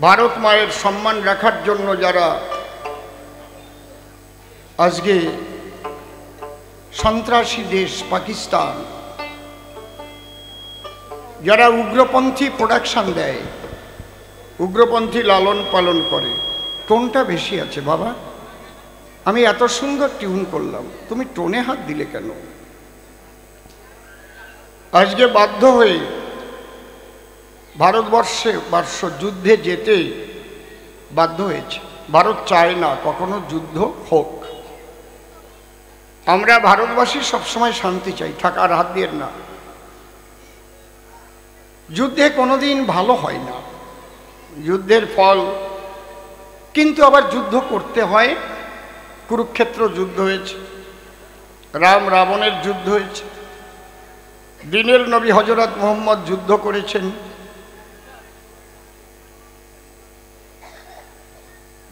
ভারত মায়ের সম্মান রাখার জন্য যারা আজকে সন্ত্রাসী দেশ পাকিস্তান, যারা উগ্রপন্থী প্রোডাকশন দেয়, উগ্রপন্থী লালন পালন করে, টোনটা বেশি আছে বাবা। আমি এত সুন্দর টিউন করলাম, তুমি টোনে হাত দিলে কেন? আজকে বাধ্য হয়ে ভারতবর্ষ যুদ্ধে যেতে বাধ্য হয়েছে। ভারত চায় না কখনো যুদ্ধ হোক। আমরা ভারতবাসী সবসময় শান্তি চাই, থাকার হাত দিয়ে না। যুদ্ধে কোনোদিন ভালো হয় না, যুদ্ধের ফল কিন্তু আবার যুদ্ধ করতে হয়। কুরুক্ষেত্র যুদ্ধ হয়েছে, রাম রাবণের যুদ্ধ হয়েছে, দিনের নবী হযরত মুহাম্মদ যুদ্ধ করেছেন।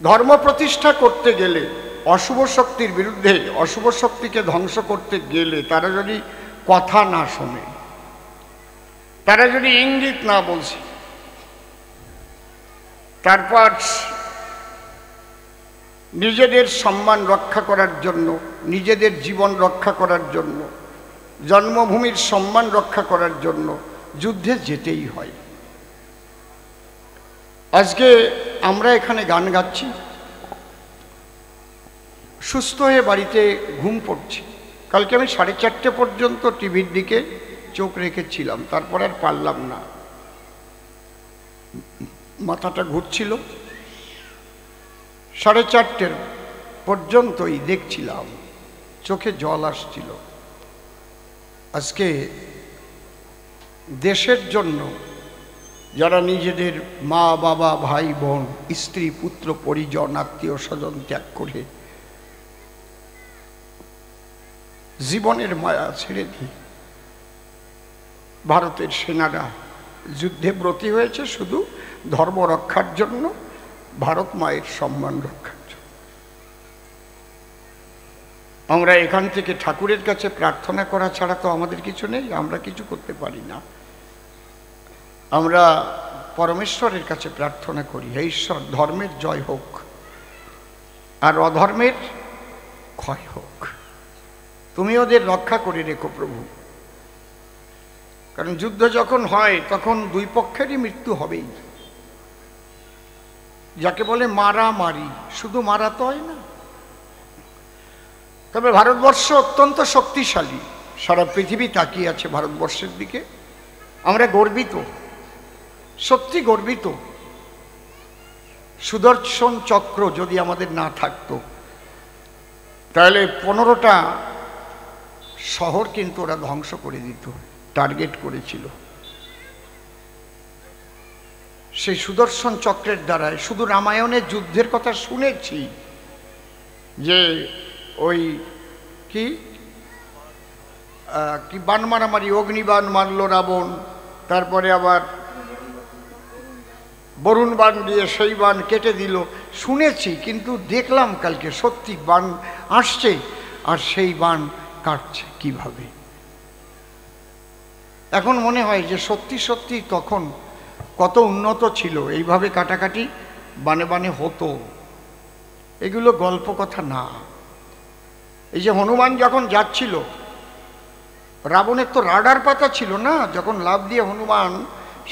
ধর্ম প্রতিষ্ঠা করতে গেলে, অশুভ শক্তির বিরুদ্ধে, অশুভ শক্তিকে ধ্বংস করতে গেলে তারা যদি কথা না শোনে, তারা যদি ইঙ্গিত না বলছে, তারপর নিজেদের সম্মান রক্ষা করার জন্য, নিজেদের জীবন রক্ষা করার জন্য, জন্মভূমির সম্মান রক্ষা করার জন্য যুদ্ধে যেতেই হয়। আজকে আমরা এখানে গান গাচ্ছি, সুস্থ হয়ে বাড়িতে ঘুম পড়ছি। কালকে আমি 4:30 পর্যন্ত টিভির দিকে চোখ রেখেছিলাম, তারপর আর পারলাম না, মাথাটা ঘুরছিল। 4:30 পর্যন্তই দেখছিলাম, চোখে জল আসছিল। আজকে দেশের জন্য যারা নিজেদের মা বাবা ভাই বোন স্ত্রী পুত্র পরিজন আত্মীয় স্বজন ত্যাগ করে জীবনের মায়া ছেড়ে দিয়ে ভারতের সেনারা যুদ্ধে ব্রতী হয়েছে শুধু ধর্ম রক্ষার জন্য, ভারত মায়ের সম্মান রক্ষার জন্য। আমরা এখান থেকে ঠাকুরের কাছে প্রার্থনা করা ছাড়া তো আমাদের কিছু নেই, আমরা কিছু করতে পারি না। আমরা পরমেশ্বরের কাছে প্রার্থনা করি, হে ঈশ্বর ধর্মের জয় হোক আর অধর্মের ক্ষয় হোক, তুমি ওদের রক্ষা করে রেখো প্রভু। কারণ যুদ্ধ যখন হয় তখন দুই পক্ষেরই মৃত্যু হবেই। যাকে বলে মারামারি, শুধু মারা তো হয় না। তবে ভারতবর্ষ অত্যন্ত শক্তিশালী, সারা পৃথিবী তাকিয়ে আছে ভারতবর্ষের দিকে। আমরা গর্বিত, সত্যি গর্বিত। সুদর্শন চক্র যদি আমাদের না থাকতো তাহলে 15টা শহর কিন্তু ওরা ধ্বংস করে দিত, টার্গেট করেছিল। সেই সুদর্শন চক্রের দ্বারায় শুধু রামায়ণের যুদ্ধের কথা শুনেছি, যে ওই কি বান মারামারি, অগ্নিবাণ মারল রাবণ, তারপরে আবার বরুণ বাণ দিয়ে সেই বাণ কেটে দিল, শুনেছি। কিন্তু দেখলাম কালকে সত্যি বাণ আসছে আর সেই বাণ কাটছে কিভাবে। এখন মনে হয় যে সত্যি সত্যি তখন কত উন্নত ছিল, এইভাবে কাটাকাটি বানে বানে হতো। এগুলো গল্প কথা না। এই যে হনুমান যখন যাচ্ছিল, রাবণের তো রাডার পাতা ছিল না, যখন লাফ দিয়ে হনুমান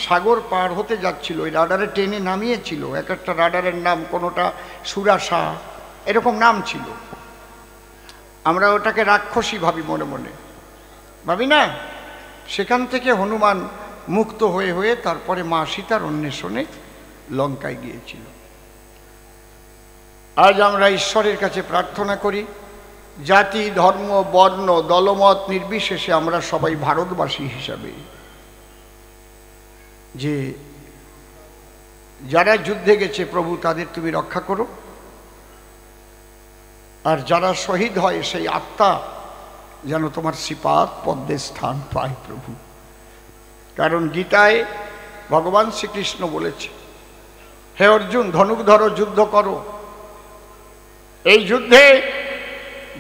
সাগর পার হতে যাচ্ছিল, ওই রাডারে টেনে নামিয়েছিল। এক একটা রাডারের নাম, কোনোটা সুরাসা, এরকম নাম ছিল। আমরা ওটাকে রাক্ষসী ভাবি, মনে মনে ভাবি না। সেখান থেকে হনুমান মুক্ত হয়ে হয়ে তারপরে মা সীতার অন্বেষণে লঙ্কায় গিয়েছিল। আজ আমরা ঈশ্বরের কাছে প্রার্থনা করি, জাতি ধর্ম বর্ণ দলমত নির্বিশেষে আমরা সবাই ভারতবাসী হিসাবে, যে যারা যুদ্ধে গেছে প্রভু তাদের তুমি রক্ষা করো, আর যারা শহীদ হয় সেই আত্মা যেন তোমার শ্রীপাদ পদ্মে স্থান পায় প্রভু। কারণ গীতায় ভগবান শ্রীকৃষ্ণ বলেছে, হে অর্জুন ধনুক ধরো, যুদ্ধ করো। এই যুদ্ধে,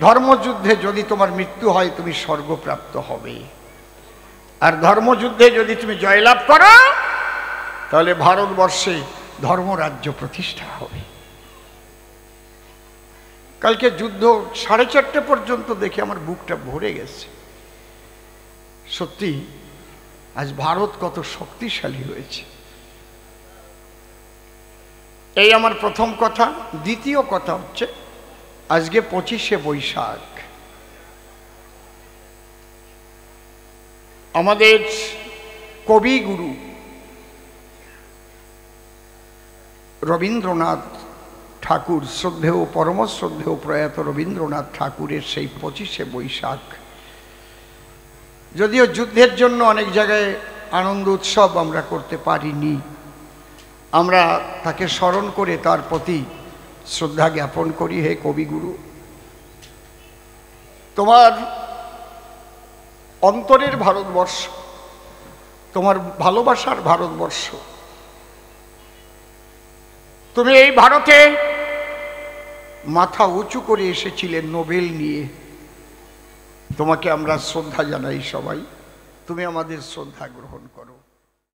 ধর্মযুদ্ধে যদি তোমার মৃত্যু হয় তুমি স্বর্গপ্রাপ্ত হবে, আর ধর্মযুদ্ধে যদি তুমি জয়লাভ করো তাহলে ভারতবর্ষে ধর্মরাজ্য প্রতিষ্ঠা হবে। কালকে যুদ্ধ 4:30 পর্যন্ত দেখে আমার বুকটা ভরে গেছে। সত্যি আজ ভারত কত শক্তিশালী হয়েছে। এই আমার প্রথম কথা। দ্বিতীয় কথা হচ্ছে আজকে 25শে বৈশাখ। আমাদের কবিগুরু রবীন্দ্রনাথ ঠাকুর, শ্রদ্ধেয় পরম শ্রদ্ধেয় প্রয়াত রবীন্দ্রনাথ ঠাকুরের সেই 25শে বৈশাখ। যদিও যুদ্ধের জন্য অনেক জায়গায় আনন্দ উৎসব আমরা করতে পারিনি, আমরা তাকে স্মরণ করে তার প্রতি শ্রদ্ধা জ্ঞাপন করি। হে কবিগুরু, তোমার অন্তরের ভারতবর্ষ, তোমার ভালোবাসার ভারতবর্ষ, তুমি এই ভারতে মাথা উঁচু করে এসেছিলে নোবেল নিয়ে। তোমাকে আমরা শ্রদ্ধা জানাই সবাই, তুমি আমাদের শ্রদ্ধা গ্রহণ করো।